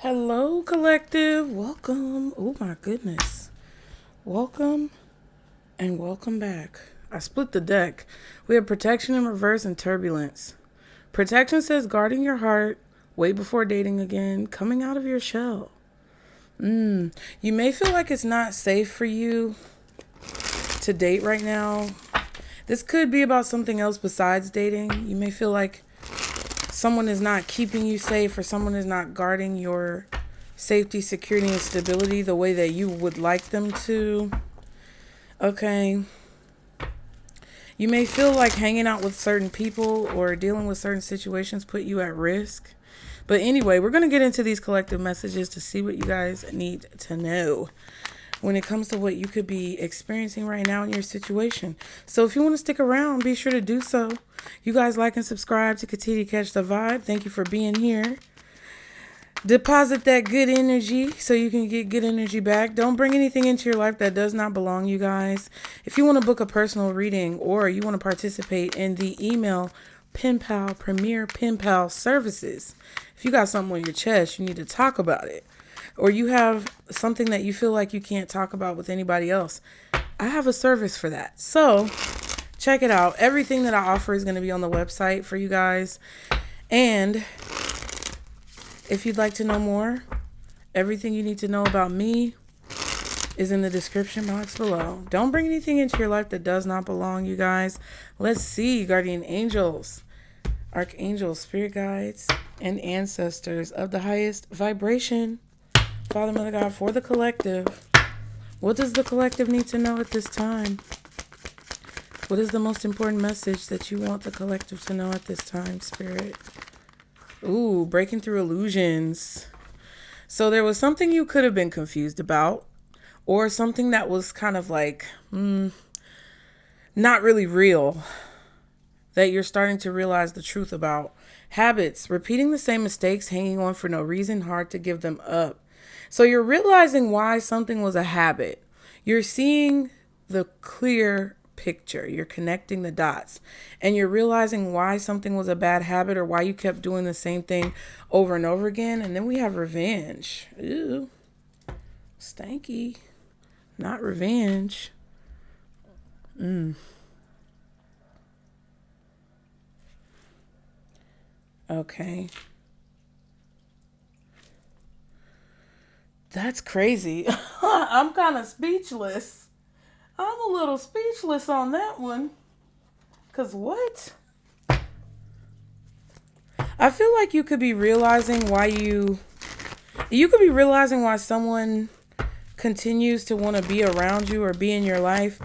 Hello, collective. Welcome. Oh, my goodness. Welcome and welcome back. I split the deck. We have protection in reverse and turbulence. Protection says guarding your heart, wait before dating again, coming out of your shell. You may feel like it's not safe for you to date right now. This could be about something else besides dating. You may feel like someone is not keeping you safe, or someone is not guarding your safety, security, and stability the way that you would like them to. Okay. You may feel like hanging out with certain people or dealing with certain situations put you at risk. But anyway, we're going to get into these collective messages to see what you guys need to know when it comes to what you could be experiencing right now in your situation. So if you want to stick around, be sure to do so. You guys like and subscribe to continue to catch the vibe. Thank you for being here. Deposit that good energy so you can get good energy back. Don't bring anything into your life that does not belong, you guys. If you want to book a personal reading or you want to participate in the email Pen Pal Premier Pen Pal services, if you got something on your chest, you need to talk about it, or you have something that you feel like you can't talk about with anybody else, I have a service for that. So check it out. Everything that I offer is going to be on the website for you guys. And if you'd like to know more, everything you need to know about me is in the description box below. Don't bring anything into your life that does not belong, you guys. Let's see, guardian angels, archangels, spirit guides, and ancestors of the highest vibration, Father, Mother, God, for the collective. What does the collective need to know at this time? What is the most important message that you want the collective to know at this time, Spirit? Ooh, breaking through illusions. So there was something you could have been confused about, or something that was kind of like, not really real, that you're starting to realize the truth about. Habits, repeating the same mistakes, hanging on for no reason, hard to give them up. So you're realizing why something was a habit. You're seeing the clear picture. You're connecting the dots. And you're realizing why something was a bad habit, or why you kept doing the same thing over and over again. And then we have revenge. Ew. Stanky. Not revenge. Okay. That's crazy. I'm kind of speechless. I'm a little speechless on that one. Cause what? I feel like you could be realizing why someone continues to want to be around you or be in your life.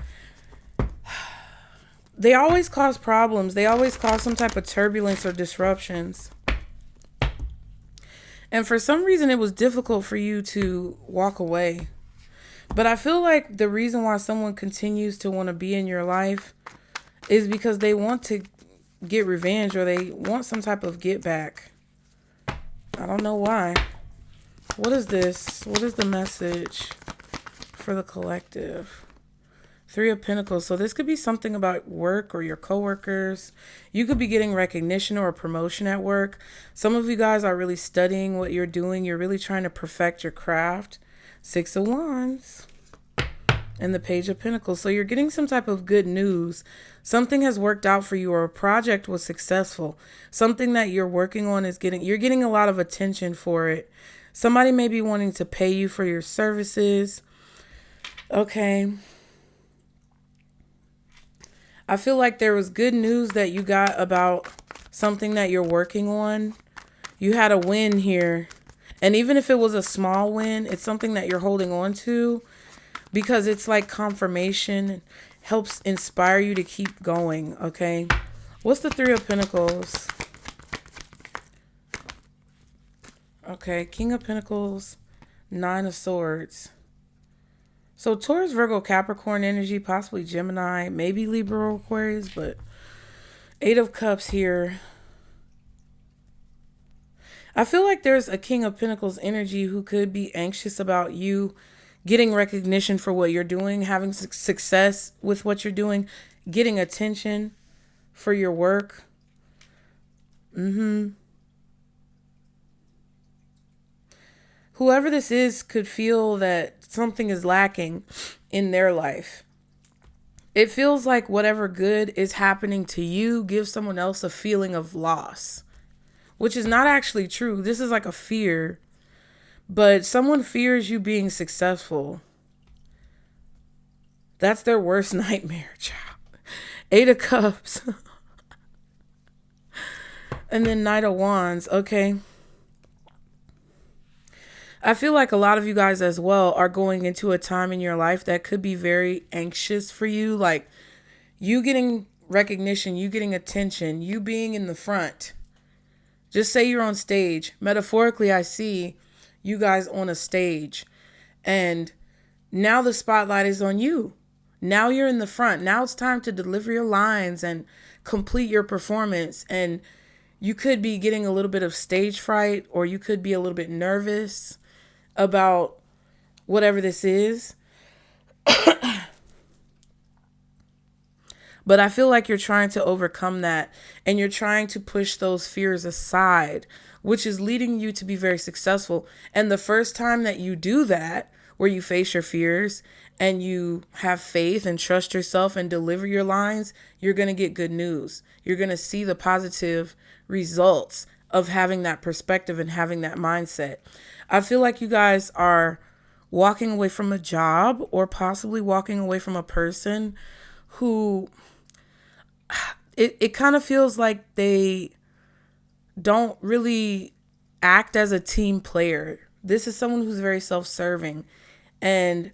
They always cause problems. They always cause some type of turbulence or disruptions. And for some reason, it was difficult for you to walk away. But I feel like the reason why someone continues to want to be in your life is because they want to get revenge, or they want some type of get back. I don't know why. What is this? What is the message for the collective? 3 of Pentacles. So this could be something about work or your coworkers. You could be getting recognition or a promotion at work. Some of you guys are really studying what you're doing. You're really trying to perfect your craft. 6 of Wands and the Page of Pentacles. So you're getting some type of good news. Something has worked out for you, or a project was successful. Something that you're working on you're getting a lot of attention for it. Somebody may be wanting to pay you for your services. Okay. I feel like there was good news that you got about something that you're working on. You had a win here. And even if it was a small win, it's something that you're holding on to, because it's like confirmation, helps inspire you to keep going, okay? What's the 3 of Pentacles? Okay, King of Pentacles, 9 of Swords. So Taurus, Virgo, Capricorn energy, possibly Gemini, maybe Libra or Aquarius, but 8 of Cups here. I feel like there's a King of Pentacles energy who could be anxious about you getting recognition for what you're doing, having success with what you're doing, getting attention for your work. whoever this is could feel that something is lacking in their life. It feels like whatever good is happening to you gives someone else a feeling of loss, which is not actually true. This is like a fear, but someone fears you being successful. That's their worst nightmare, child. 8 of Cups. And then Knight of Wands. Okay. I feel like a lot of you guys as well are going into a time in your life that could be very anxious for you. Like you getting recognition, you getting attention, you being in the front. Just say you're on stage. Metaphorically, I see you guys on a stage. And now the spotlight is on you. Now you're in the front. Now it's time to deliver your lines and complete your performance. And you could be getting a little bit of stage fright, or you could be a little bit nervous about whatever this is. But I feel like you're trying to overcome that, and you're trying to push those fears aside, which is leading you to be very successful. And the first time that you do that, where you face your fears and you have faith and trust yourself and deliver your lines, you're going to get good news. You're going to see the positive results of having that perspective and having that mindset. I feel like you guys are walking away from a job, or possibly walking away from a person who it kind of feels like they don't really act as a team player. This is someone who's very self-serving, and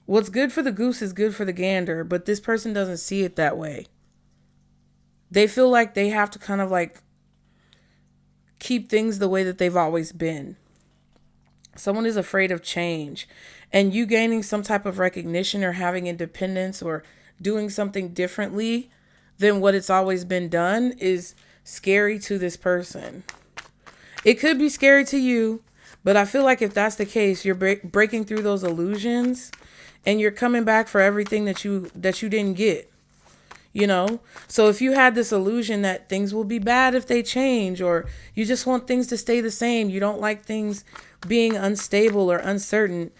what's good for the goose is good for the gander, but this person doesn't see it that way. They feel like they have to kind of like keep things the way that they've always been. Someone is afraid of change, and you gaining some type of recognition or having independence or doing something differently than what it's always been done is scary to this person. It could be scary to you, but I feel like if that's the case, you're breaking through those illusions and you're coming back for everything that you didn't get. You know, so if you had this illusion that things will be bad if they change, or you just want things to stay the same, you don't like things being unstable or uncertain,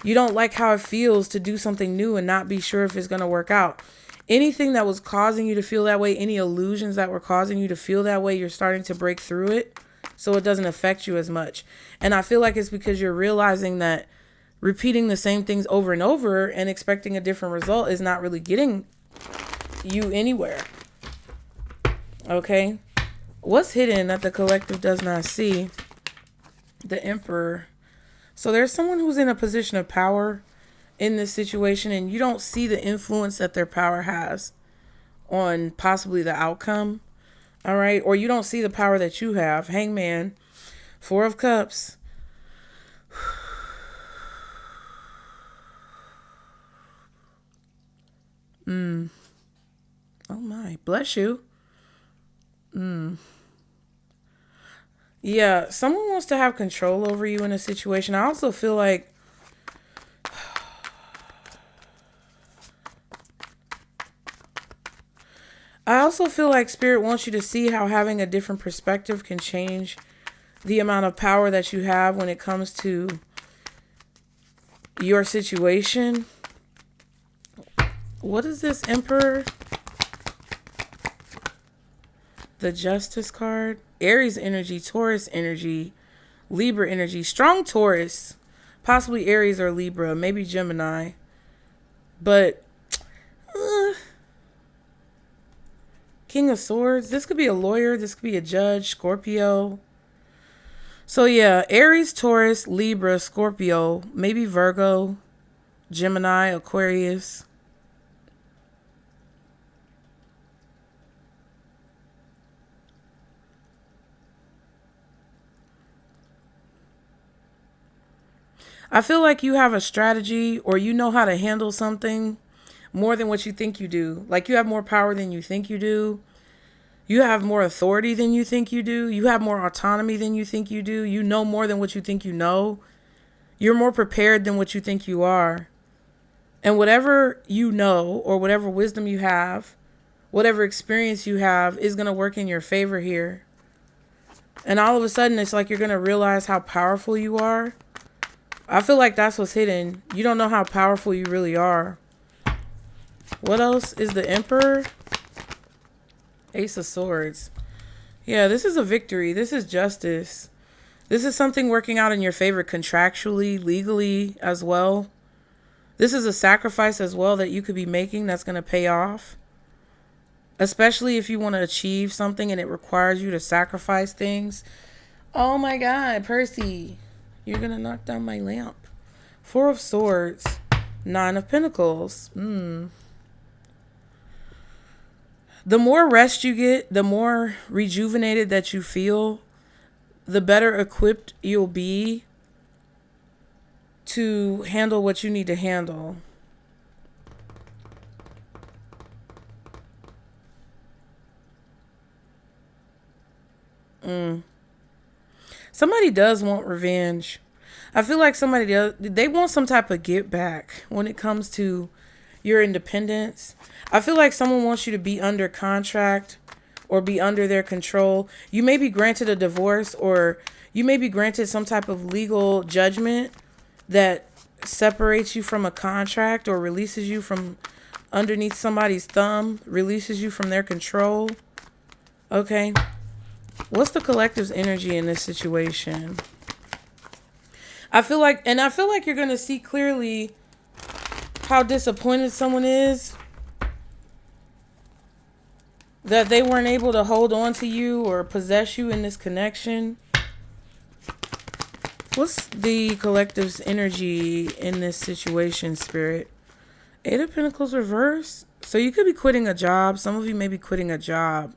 you don't like how it feels to do something new and not be sure if it's going to work out. Anything that was causing you to feel that way, any illusions that were causing you to feel that way, you're starting to break through it so it doesn't affect you as much. And I feel like it's because you're realizing that repeating the same things over and over and expecting a different result is not really getting you anywhere. Okay. What's hidden that the collective does not see? The Emperor. So there's someone who's in a position of power in this situation, and you don't see the influence that their power has on possibly the outcome. All right. Or you don't see the power that you have. Hangman. 4 of Cups. Oh my, bless you. Yeah, someone wants to have control over you in a situation. I also feel like Spirit wants you to see how having a different perspective can change the amount of power that you have when it comes to your situation. What is this, Emperor? The Justice card. Aries energy, Taurus energy, Libra energy, strong Taurus, possibly Aries or Libra, maybe Gemini. But King of Swords, this could be a lawyer, this could be a judge, Scorpio. So yeah, Aries, Taurus, Libra, Scorpio, maybe Virgo, Gemini, Aquarius. I feel like you have a strategy, or you know how to handle something more than what you think you do. Like you have more power than you think you do. You have more authority than you think you do. You have more autonomy than you think you do. You know more than what you think you know. You're more prepared than what you think you are. And whatever you know, or whatever wisdom you have, whatever experience you have, is going to work in your favor here. And all of a sudden, it's like you're going to realize how powerful you are. I feel like that's what's hidden. You don't know how powerful you really are. What else is the Emperor? Ace of Swords. Yeah, this is a victory. This is justice. This is something working out in your favor contractually, legally as well. This is a sacrifice as well that you could be making that's going to pay off. Especially if you want to achieve something and it requires you to sacrifice things. Oh my God, Percy. You're going to knock down my lamp. Four of Swords. Nine of Pentacles. The more rest you get, the more rejuvenated that you feel, the better equipped you'll be to handle what you need to handle. Somebody does want revenge. I feel like somebody does. They want some type of get back when it comes to your independence. I feel like someone wants you to be under contract or be under their control. You may be granted a divorce, or you may be granted some type of legal judgment that separates you from a contract or releases you from underneath somebody's thumb, releases you from their control. Okay. What's the collective's energy in this situation? I feel like you're going to see clearly how disappointed someone is that they weren't able to hold on to you or possess you in this connection. What's the collective's energy in this situation, Spirit? Eight of Pentacles reverse. So you could be quitting a job. Some of you may be quitting a job.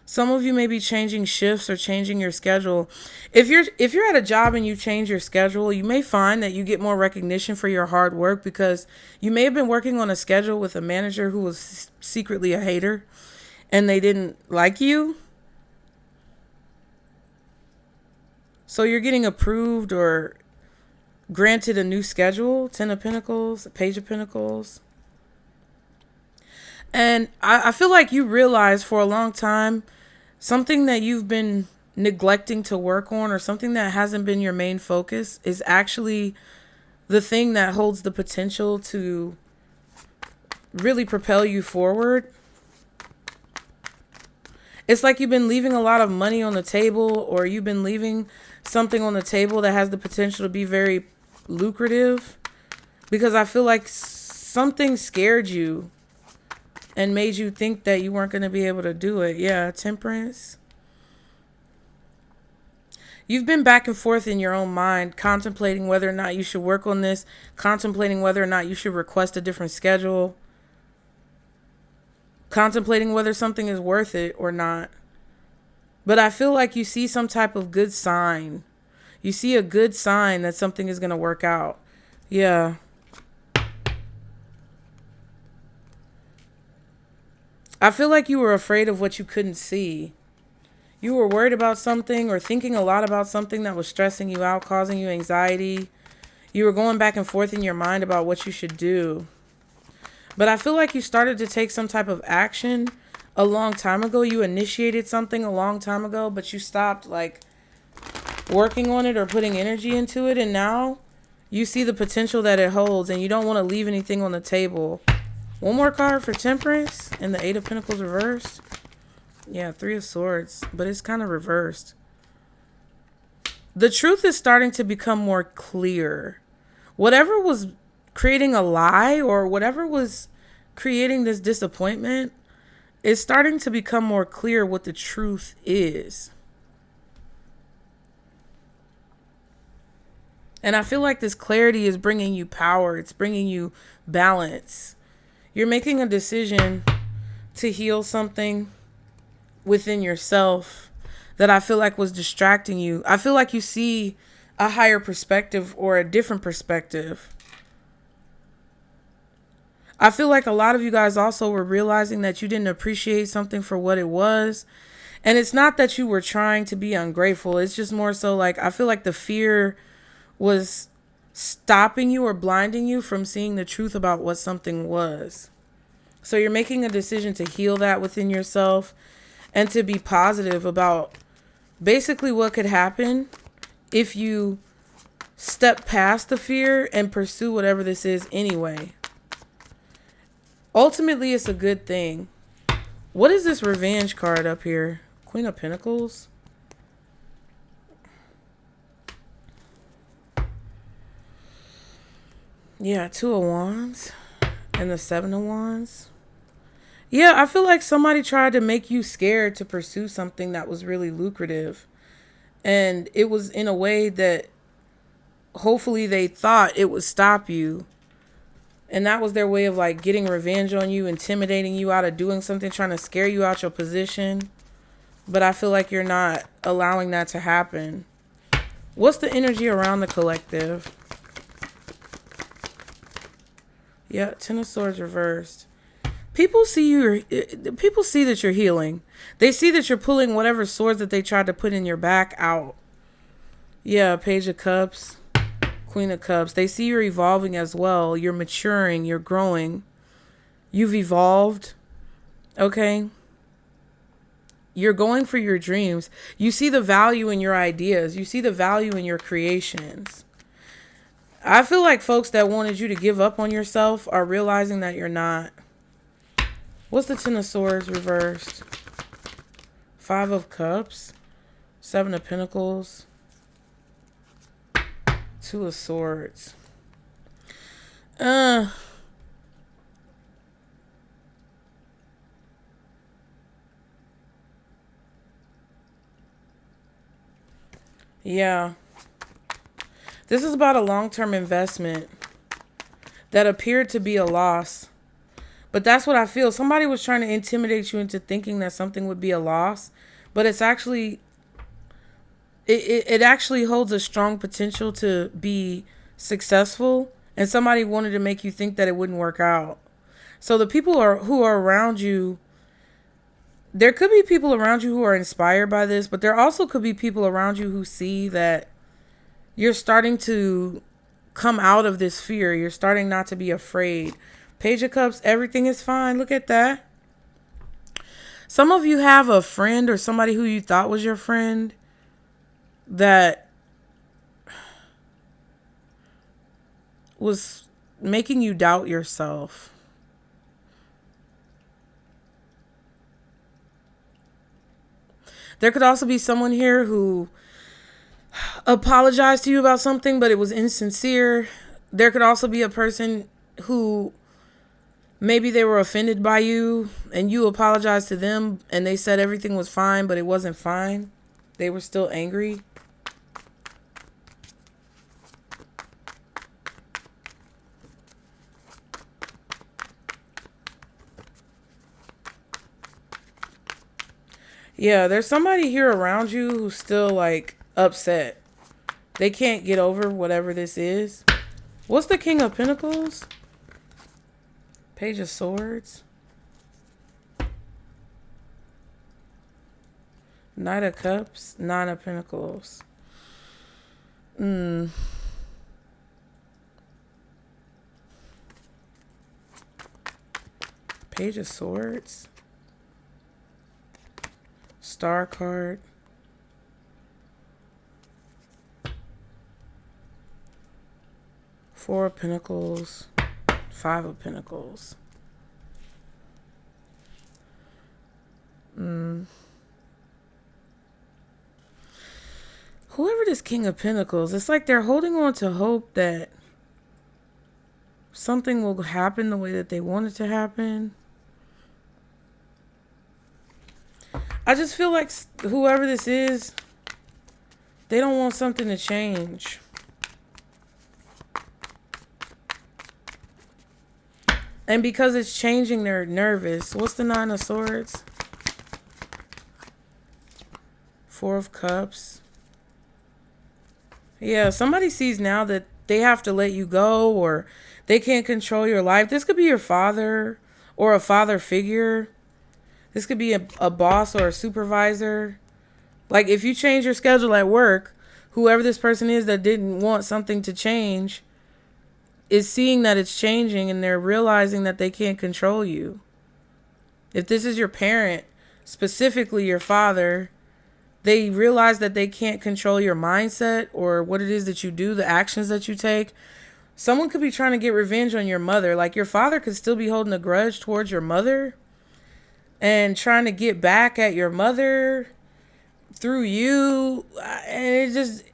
Some of you may be changing shifts or changing your schedule. If you're at a job and you change your schedule, you may find that you get more recognition for your hard work because you may have been working on a schedule with a manager who was secretly a hater and they didn't like you. So you're getting approved or granted a new schedule. Ten of Pentacles, Page of Pentacles. And I feel like you realize for a long time something that you've been neglecting to work on, or something that hasn't been your main focus, is actually the thing that holds the potential to really propel you forward. It's like you've been leaving a lot of money on the table, or you've been leaving something on the table that has the potential to be very lucrative, because I feel like something scared you and made you think that you weren't going to be able to do it. Yeah, Temperance. You've been back and forth in your own mind, contemplating whether or not you should work on this, contemplating whether or not you should request a different schedule, contemplating whether something is worth it or not. But I feel like you see some type of good sign. You see a good sign that something is going to work out. Yeah. I feel like you were afraid of what you couldn't see. You were worried about something or thinking a lot about something that was stressing you out, causing you anxiety. You were going back and forth in your mind about what you should do. But I feel like you started to take some type of action a long time ago. You initiated something a long time ago, but you stopped working on it or putting energy into it. And now you see the potential that it holds and you don't want to leave anything on the table. One more card for Temperance and the Eight of Pentacles reversed. Yeah, Three of Swords, but it's kind of reversed. The truth is starting to become more clear. Whatever was creating a lie or whatever was creating this disappointment is starting to become more clear what the truth is. And I feel like this clarity is bringing you power. It's bringing you balance. You're making a decision to heal something within yourself that I feel like was distracting you. I feel like you see a higher perspective or a different perspective. I feel like a lot of you guys also were realizing that you didn't appreciate something for what it was. And it's not that you were trying to be ungrateful. It's just more so like I feel like the fear was stopping you or blinding you from seeing the truth about what something was. So you're making a decision to heal that within yourself and to be positive about basically what could happen if you step past the fear and pursue whatever this is anyway. Ultimately, it's a good thing. What is this revenge card up here? Queen of Pentacles. Yeah, Two of Wands and the Seven of Wands. Yeah, I feel like somebody tried to make you scared to pursue something that was really lucrative. And it was in a way that hopefully they thought it would stop you. And that was their way of like getting revenge on you, intimidating you out of doing something, trying to scare you out your position. But I feel like you're not allowing that to happen. What's the energy around the collective? Yeah, Ten of Swords reversed. People see that you're healing. They see that you're pulling whatever swords that they tried to put in your back out. Yeah, Page of Cups, Queen of Cups. They see you're evolving as well. You're maturing, you're growing. You've evolved. Okay? You're going for your dreams. You see the value in your ideas. You see the value in your creations. I feel like folks that wanted you to give up on yourself are realizing that you're not. What's the Ten of Swords reversed? Five of Cups. Seven of Pentacles. Two of Swords. Yeah. This is about a long-term investment that appeared to be a loss. But that's what I feel. Somebody was trying to intimidate you into thinking that something would be a loss. But it's actually, it actually holds a strong potential to be successful. And somebody wanted to make you think that it wouldn't work out. So the people who are around you, there could be people around you who are inspired by this. But there also could be people around you who see that you're starting to come out of this fear. You're starting not to be afraid. Page of Cups, everything is fine. Look at that. Some of you have a friend or somebody who you thought was your friend that was making you doubt yourself. There could also be someone here who apologized to you about something, but it was insincere. There could also be a person who maybe they were offended by you and you apologized to them and they said everything was fine, but it wasn't fine. They were still angry. Yeah, there's somebody here around you who's still like upset. They can't get over whatever this is. What's the King of Pentacles? Page of Swords. Knight of Cups. Nine of Pentacles. Page of Swords. Star card. Four of Pentacles. Five of Pentacles. Whoever this King of Pentacles, it's like they're holding on to hope that something will happen the way that they want it to happen. I just feel like whoever this is, they don't want something to change. And because it's changing, they're nervous. What's the Nine of Swords? Four of Cups. Yeah, somebody sees now that they have to let you go or they can't control your life. This could be your father or a father figure. This could be a boss or a supervisor. Like if you change your schedule at work, whoever this person is that didn't want something to change is seeing that it's changing and they're realizing that they can't control you. If this is your parent, specifically your father, They realize that they can't control your mindset or what it is that you do, the actions that you take. Someone could be trying to get revenge on your mother. Like your father could still be holding a grudge towards your mother and trying to get back at your mother through you. And it just...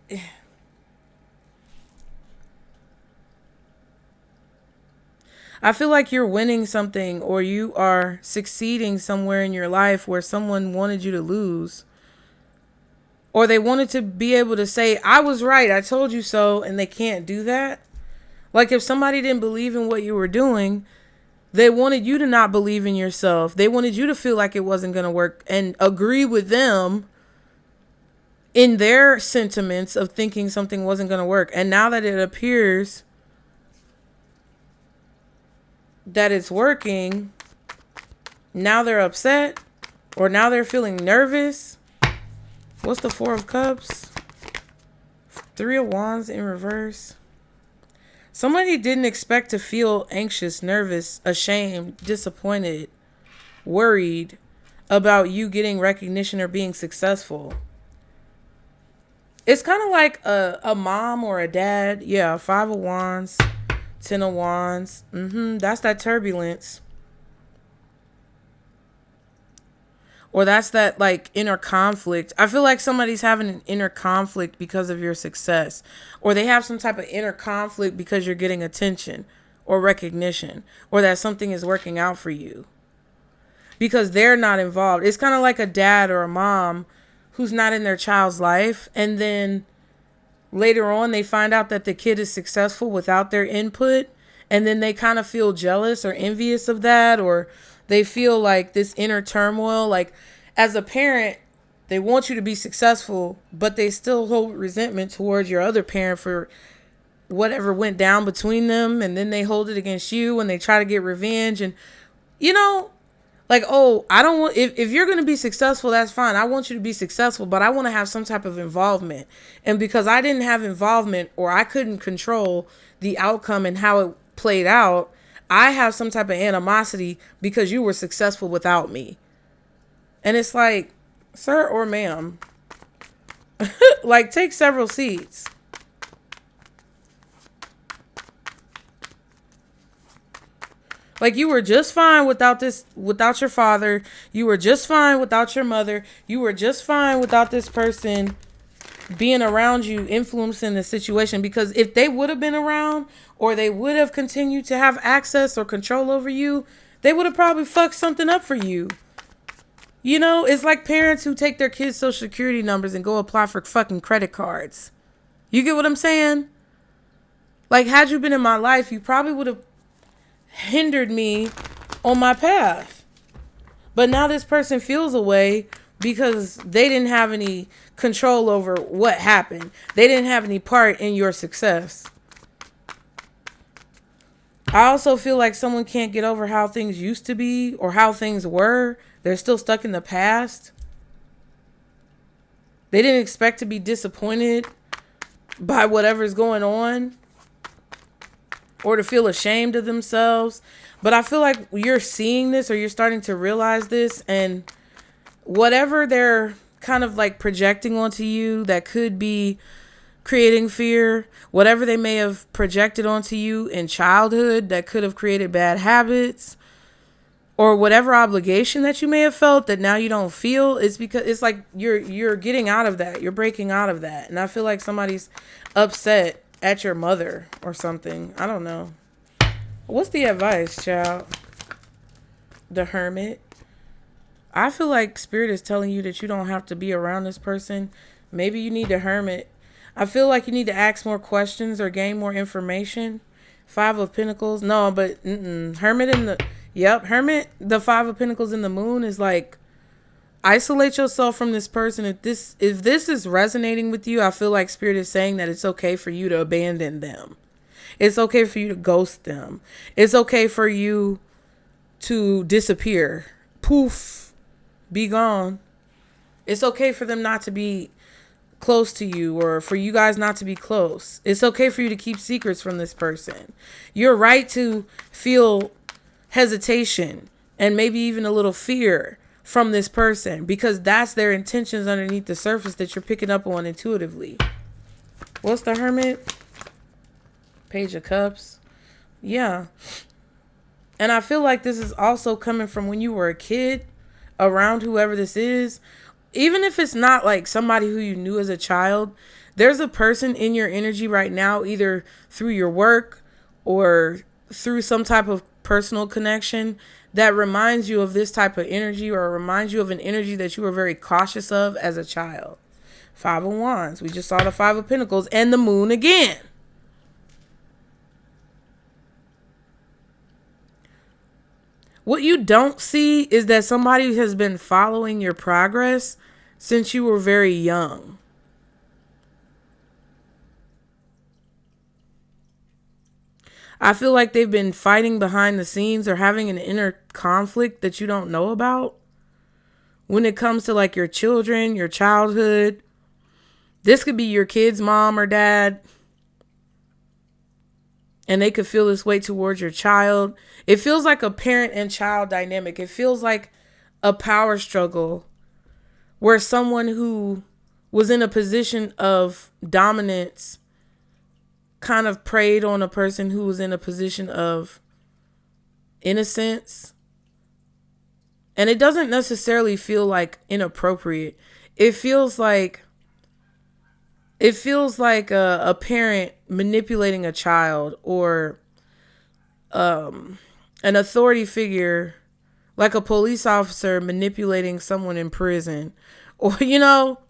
I feel like you're winning something, or you are succeeding somewhere in your life where someone wanted you to lose. Or they wanted to be able to say, I was right, I told you so, and they can't do that. Like if somebody didn't believe in what you were doing, they wanted you to not believe in yourself. They wanted you to feel like it wasn't going to work and agree with them in their sentiments of thinking something wasn't going to work. And now that it appears that it's working, now they're upset, or now they're feeling nervous. What's the Four of Cups? Three of Wands in reverse. Somebody didn't expect to feel anxious, nervous, ashamed, disappointed, worried about you getting recognition or being successful. It's kind of like a mom or a dad. Yeah, Five of Wands, Ten of Wands. That's that turbulence. Or that's that like inner conflict. I feel like somebody's having an inner conflict because of your success. Or they have some type of inner conflict because you're getting attention or recognition. Or that something is working out for you. Because they're not involved. It's kind of like a dad or a mom who's not in their child's life. And then later on they find out that the kid is successful without their input. And then they kind of feel jealous or envious of that, or they feel like this inner turmoil. Like as a parent, they want you to be successful, but they still hold resentment towards your other parent for whatever went down between them. And then they hold it against you and they try to get revenge. And, you know, like, oh, I don't want, if you're going to be successful, that's fine. I want you to be successful, but I want to have some type of involvement. And because I didn't have involvement, or I couldn't control the outcome and how it played out, I have some type of animosity because you were successful without me. And it's like, sir or ma'am, like take several seats. Like you were just fine without your father. You were just fine without your mother. You were just fine without this person being around you, influencing the situation. Because if they would have been around, or they would have continued to have access or control over you, they would have probably fucked something up for you. You know, it's like parents who take their kids' social security numbers and go apply for fucking credit cards. You get what I'm saying? Like, had you been in my life, you probably would have hindered me on my path. But now this person feels a way because they didn't have any control over what happened. They didn't have any part in your success. I also feel like someone can't get over how things used to be or how things were. They're still stuck in the past. They didn't expect to be disappointed by whatever's going on or to feel ashamed of themselves. But I feel like you're seeing this, or you're starting to realize this, and whatever they're kind of like projecting onto you that could be creating fear, whatever they may have projected onto you in childhood that could have created bad habits, or whatever obligation that you may have felt that now you don't feel, it's because it's like you're getting out of that. You're breaking out of that. And I feel like somebody's upset at your mother or something. I don't know. What's the advice, child? The Hermit. I feel like Spirit is telling you that you don't have to be around this person. Maybe you need a hermit. I feel like you need to ask more questions or gain more information. Five of Pentacles. No, but Hermit in the... Yep, Hermit. The Five of Pentacles in the Moon is like, isolate yourself from this person. If this is resonating with you, I feel like Spirit is saying that it's okay for you to abandon them. It's okay for you to ghost them. It's okay for you to disappear. Poof. Be gone. It's okay for them not to be close to you, or for you guys not to be close. It's okay for you to keep secrets from this person. You're right to feel hesitation and maybe even a little fear from this person, because that's their intentions underneath the surface that you're picking up on intuitively. What's the Hermit? Page of Cups. Yeah. And I feel like this is also coming from when you were a kid around whoever this is. Even if it's not like somebody who you knew as a child, there's a person in your energy right now, either through your work or through some type of personal connection, that reminds you of this type of energy, or reminds you of an energy that you were very cautious of as a child. Five of Wands. We just saw the Five of Pentacles and the Moon again. What you don't see is that somebody has been following your progress since you were very young. I feel like they've been fighting behind the scenes or having an inner conflict that you don't know about. When it comes to like your children, your childhood, this could be your kid's mom or dad, and they could feel this way towards your child. It feels like a parent and child dynamic. It feels like a power struggle where someone who was in a position of dominance kind of preyed on a person who was in a position of innocence. And it doesn't necessarily feel like inappropriate. It feels like a parent manipulating a child, or an authority figure like a police officer manipulating someone in prison, or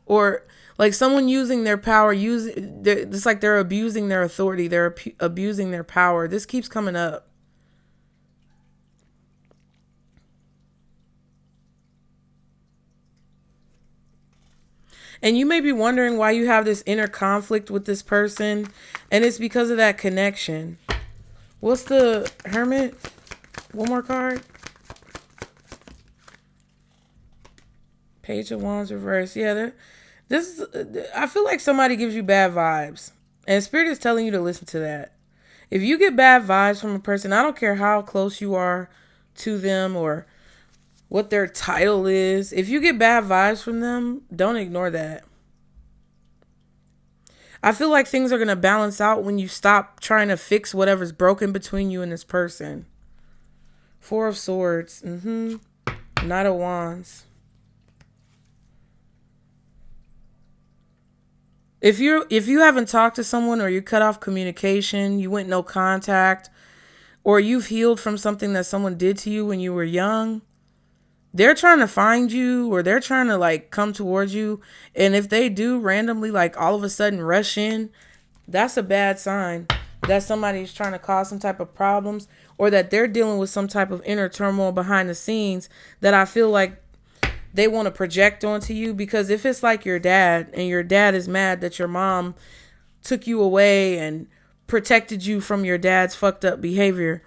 or like someone using their power, it's like they're abusing their authority, they're abusing their power. This keeps coming up. And you may be wondering why you have this inner conflict with this person, and it's because of that connection. What's the Hermit? One more card. Page of Wands reverse. Yeah, I feel like somebody gives you bad vibes, and Spirit is telling you to listen to that. If you get bad vibes from a person, I don't care how close you are to them or what their title is. If you get bad vibes from them, don't ignore that. I feel like things are going to balance out when you stop trying to fix whatever's broken between you and this person. Four of Swords. Knight of Wands. If you haven't talked to someone, or you cut off communication, you went no contact, or you've healed from something that someone did to you when you were young, they're trying to find you, or they're trying to like come towards you. And if they do randomly, like all of a sudden rush in, that's a bad sign that somebody's trying to cause some type of problems, or that they're dealing with some type of inner turmoil behind the scenes that I feel like they want to project onto you. Because if it's like your dad, and your dad is mad that your mom took you away and protected you from your dad's fucked up behavior,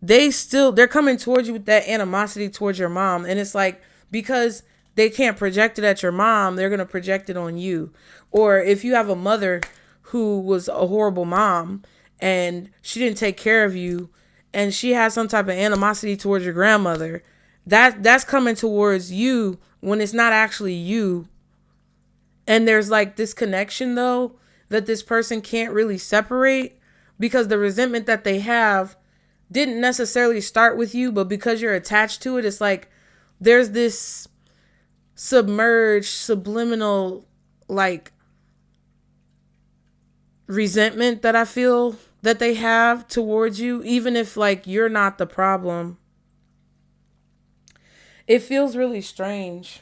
they're coming towards you with that animosity towards your mom. And it's like, because they can't project it at your mom, they're going to project it on you. Or if you have a mother who was a horrible mom and she didn't take care of you, and she has some type of animosity towards your grandmother, that's coming towards you when it's not actually you. And there's like this connection though that this person can't really separate, because the resentment that they have didn't necessarily start with you, but because you're attached to it, it's like there's this submerged, subliminal, like resentment that I feel that they have towards you, even if like you're not the problem. It feels really strange.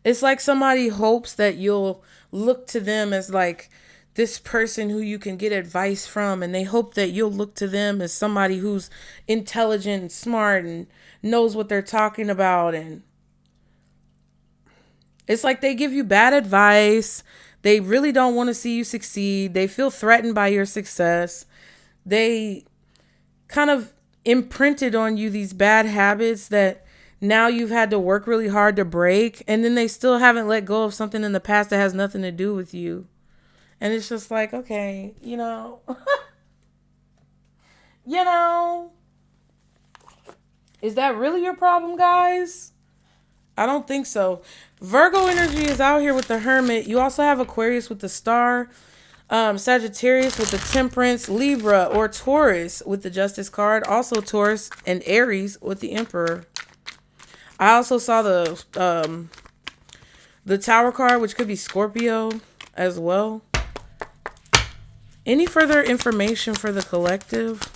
It's like somebody hopes that you'll look to them as like this person who you can get advice from, and they hope that you'll look to them as somebody who's intelligent and smart and knows what they're talking about. And it's like they give you bad advice. They really don't want to see you succeed. They feel threatened by your success. They kind of imprinted on you these bad habits that now you've had to work really hard to break, and then they still haven't let go of something in the past that has nothing to do with you. And it's just like, okay, you know, Is that really your problem, guys? I don't think so. Virgo energy is out here with the Hermit. You also have Aquarius with the Star, Sagittarius with the Temperance, Libra or Taurus with the Justice card, also Taurus and Aries with the Emperor. I also saw the Tower card, which could be Scorpio as well. Any further information for the collective?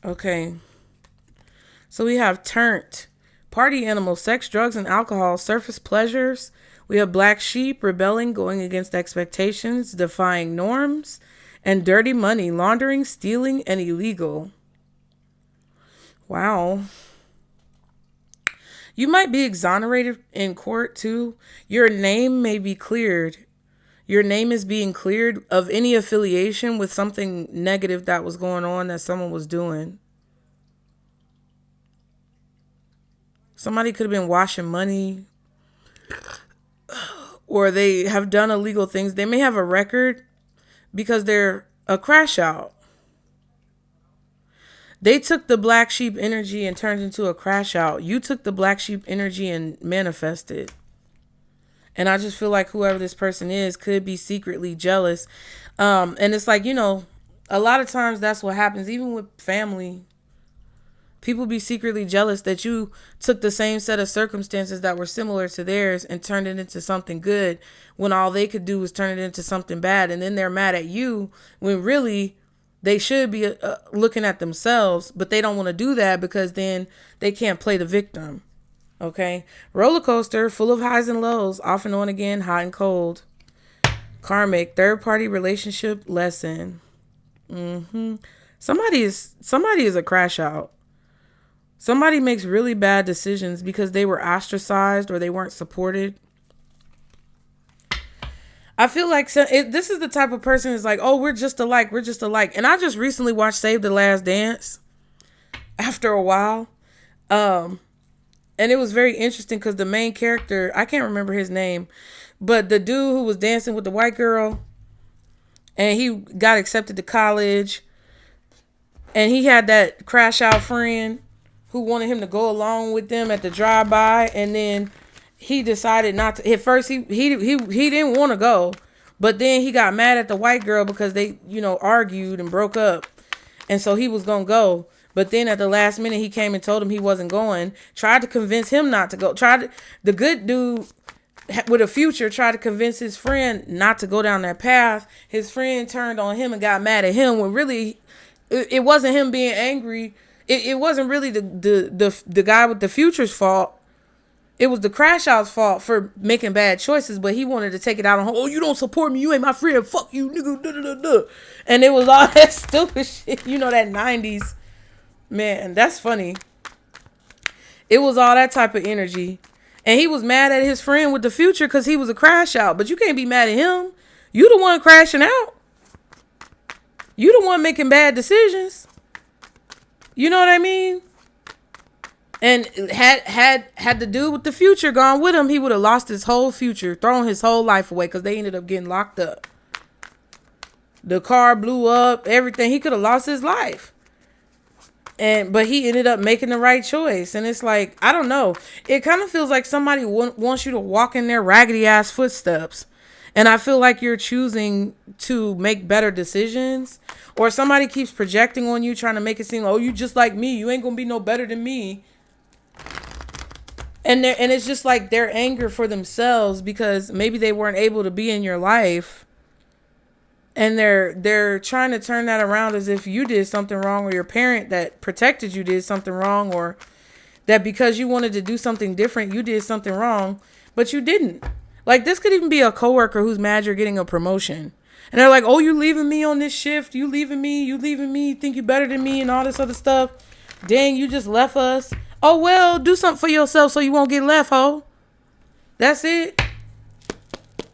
Okay. So we have turned, party animal, sex, drugs, and alcohol, surface pleasures. We have black sheep, rebelling, going against expectations, defying norms, and dirty money, laundering, stealing, and illegal. Wow. You might be exonerated in court too. Your name may be cleared. Your name is being cleared of any affiliation with something negative that was going on that someone was doing. Somebody could have been washing money, or they have done illegal things. They may have a record because they're a crash out. They took the black sheep energy and turned into a crash out. You took the black sheep energy and manifested. And I just feel like whoever this person is could be secretly jealous. And it's like, you know, a lot of times that's what happens, even with family. People be secretly jealous that you took the same set of circumstances that were similar to theirs and turned it into something good when all they could do was turn it into something bad. And then they're mad at you when really they should be looking at themselves, but they don't want to do that because then they can't play the victim. Okay. Roller coaster, full of highs and lows, off and on again, hot and cold. Karmic, third party relationship lesson. Somebody is a crash out. Somebody makes really bad decisions because they were ostracized or they weren't supported. I feel like this is the type of person who's like, oh, we're just alike. We're just alike. And I just recently watched Save the Last Dance after a while. And it was very interesting because the main character, I can't remember his name, but the dude who was dancing with the white girl and he got accepted to college and he had that crash out friend who wanted him to go along with them at the drive-by, and then he decided not to. At first, he didn't want to go, but then he got mad at the white girl because they, argued and broke up, and so he was gonna go. But then at the last minute, he came and told him he wasn't going. Tried to convince him not to go. The good dude with a future tried to convince his friend not to go down that path. His friend turned on him and got mad at him when really it wasn't him being angry. It wasn't really the guy with the future's fault. It was the crash out's fault for making bad choices, but he wanted to take it out on, oh, you don't support me, you ain't my friend, fuck you, nigga, da, da, da, da. And it was all that stupid shit, that 90s. Man, that's funny. It was all that type of energy. And he was mad at his friend with the future because he was a crash out, but you can't be mad at him. You the one crashing out. You the one making bad decisions. You know what I mean? And had the dude with the future gone with him, he would have lost his whole future, thrown his whole life away because they ended up getting locked up. The car blew up, everything. He could have lost his life. But he ended up making the right choice. And it's like, I don't know. It kind of feels like somebody wants you to walk in their raggedy ass footsteps. And I feel like you're choosing to make better decisions. Or somebody keeps projecting on you, trying to make it seem like, oh, you just like me. You ain't going to be no better than me. And it's just like their anger for themselves because maybe they weren't able to be in your life. And they're trying to turn that around as if you did something wrong, or your parent that protected you did something wrong, or that because you wanted to do something different, you did something wrong, but you didn't. Like, this could even be a coworker who's mad you're getting a promotion. And they're like, oh, you leaving me on this shift. You leaving me. You think you're better than me and all this other stuff. Dang, you just left us. Oh, well, do something for yourself so you won't get left, ho. That's it.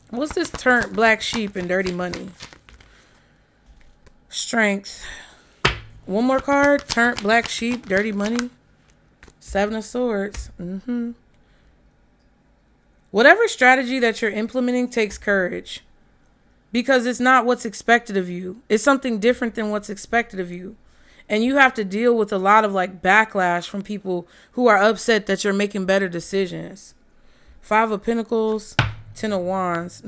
What's this turnt black sheep and dirty money? Strength. One more card. Turnt black sheep, dirty money. 7 of Swords. Whatever strategy that you're implementing takes courage. because it's not what's expected of you. It's something different than what's expected of you. And you have to deal with a lot of like backlash from people who are upset that you're making better decisions. 5 of Pentacles, 10 of Wands.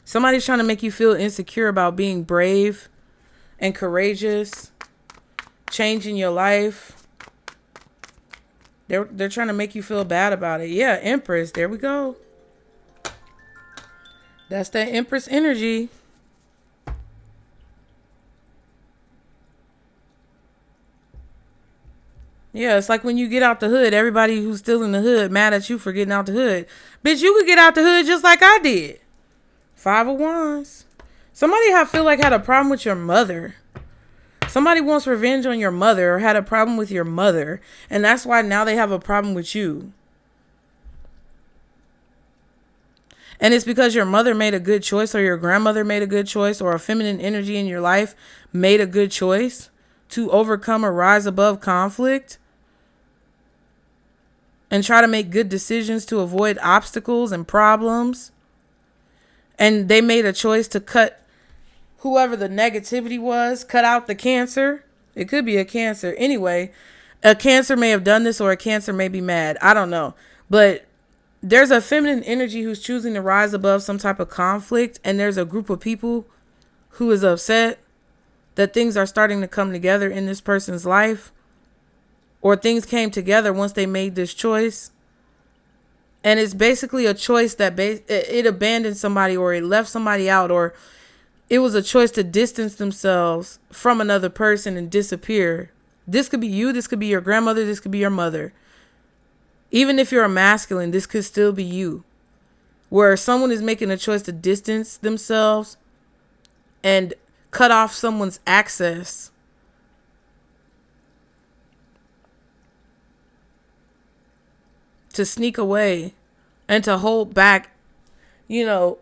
Somebody's trying to make you feel insecure about being brave and courageous, changing your life. They're trying to make you feel bad about it. Yeah, Empress. There we go. That's that Empress energy. Yeah, it's like when you get out the hood, everybody who's still in the hood mad at you for getting out the hood. Bitch, you could get out the hood just like I did. 5 of Wands. Somebody feel like had a problem with your mother. Somebody wants revenge on your mother or had a problem with your mother. And that's why now they have a problem with you. And it's because your mother made a good choice or your grandmother made a good choice or a feminine energy in your life made a good choice to overcome or rise above conflict and try to make good decisions to avoid obstacles and problems. And they made a choice to cut whoever the negativity was, cut out the Cancer. It could be a Cancer. Anyway, a Cancer may have done this or a Cancer may be mad. I don't know. But there's a feminine energy who's choosing to rise above some type of conflict. And there's a group of people who is upset that things are starting to come together in this person's life. Or things came together once they made this choice. And it's basically a choice that it abandoned somebody or it left somebody out, or it was a choice to distance themselves from another person and disappear. This could be you. This could be your grandmother. This could be your mother. Even if you're a masculine, this could still be you. Where someone is making a choice to distance themselves and cut off someone's access. To sneak away and to hold back, to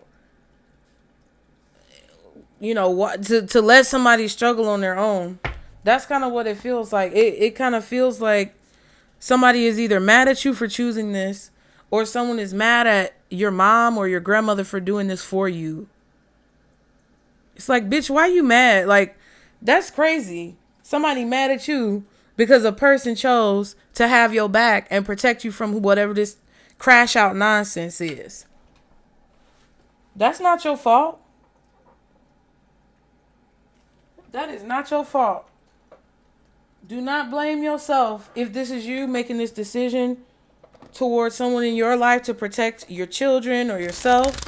let somebody struggle on their own. That's kind of what it feels like. It kind of feels like somebody is either mad at you for choosing this, or someone is mad at your mom or your grandmother for doing this for you. It's like, bitch, why you mad? Like, that's crazy. Somebody mad at you because a person chose to have your back and protect you from whatever this crash out nonsense is. That's not your fault. That is not your fault. Do not blame yourself if this is you making this decision towards someone in your life to protect your children or yourself.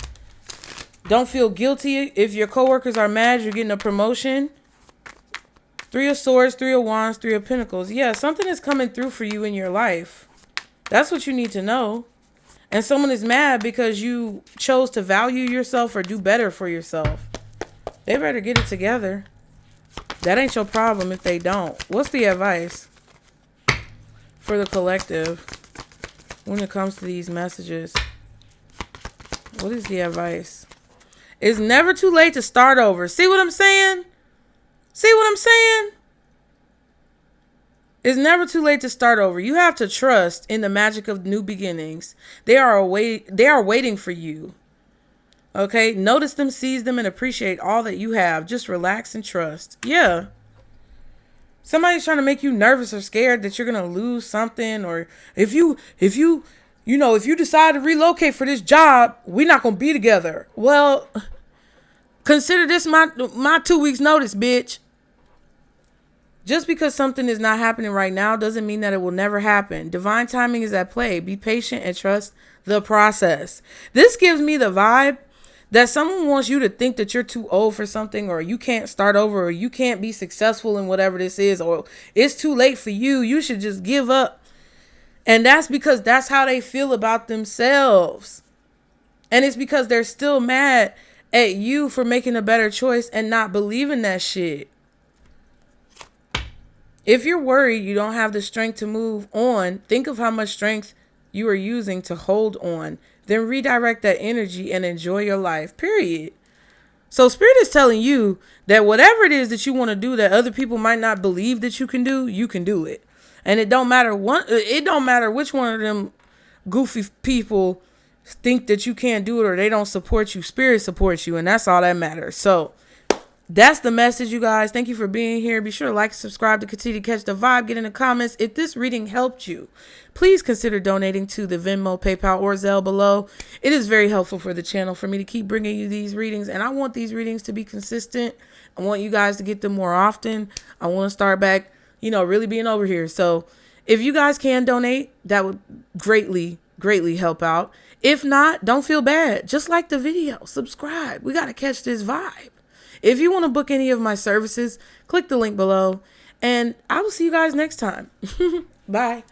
Don't feel guilty if your coworkers are mad you're getting a promotion. 3 of Swords, 3 of Wands, 3 of Pentacles. Yeah, something is coming through for you in your life. That's what you need to know. And someone is mad because you chose to value yourself or do better for yourself. They better get it together. That ain't your problem if they don't. What's the advice for the collective when it comes to these messages? What is the advice? It's never too late to start over. See what I'm saying? See what I'm saying? It's never too late to start over. You have to trust in the magic of new beginnings. They are waiting for you. Okay? Notice them, seize them, and appreciate all that you have. Just relax and trust. Yeah. Somebody's trying to make you nervous or scared that you're going to lose something, or if you decide to relocate for this job, we're not going to be together. Well, consider this my 2 weeks notice, bitch. Just because something is not happening right now doesn't mean that it will never happen. Divine timing is at play. Be patient and trust the process. This gives me the vibe that someone wants you to think that you're too old for something, or you can't start over, or you can't be successful in whatever this is, or it's too late for you. You should just give up. And that's because that's how they feel about themselves. And it's because they're still mad at you for making a better choice and not believing that shit. If you're worried you don't have the strength to move on, think of how much strength you are using to hold on. Then redirect that energy and enjoy your life, period. So Spirit is telling you that whatever it is that you want to do that other people might not believe that you can do it. And it don't matter which one of them goofy people think that you can't do it or they don't support you. Spirit supports you, and that's all that matters. So that's the message, you guys. Thank you for being here. Be sure to like, subscribe to continue to catch the vibe. Get in the comments. If this reading helped you, please consider donating to the Venmo, PayPal, or Zelle below. It is very helpful for the channel for me to keep bringing you these readings. And I want these readings to be consistent. I want you guys to get them more often. I want to start back, really being over here. So if you guys can donate, that would greatly, greatly help out. If not, don't feel bad. Just like the video, subscribe. We got to catch this vibe. If you want to book any of my services, click the link below, and I will see you guys next time. Bye.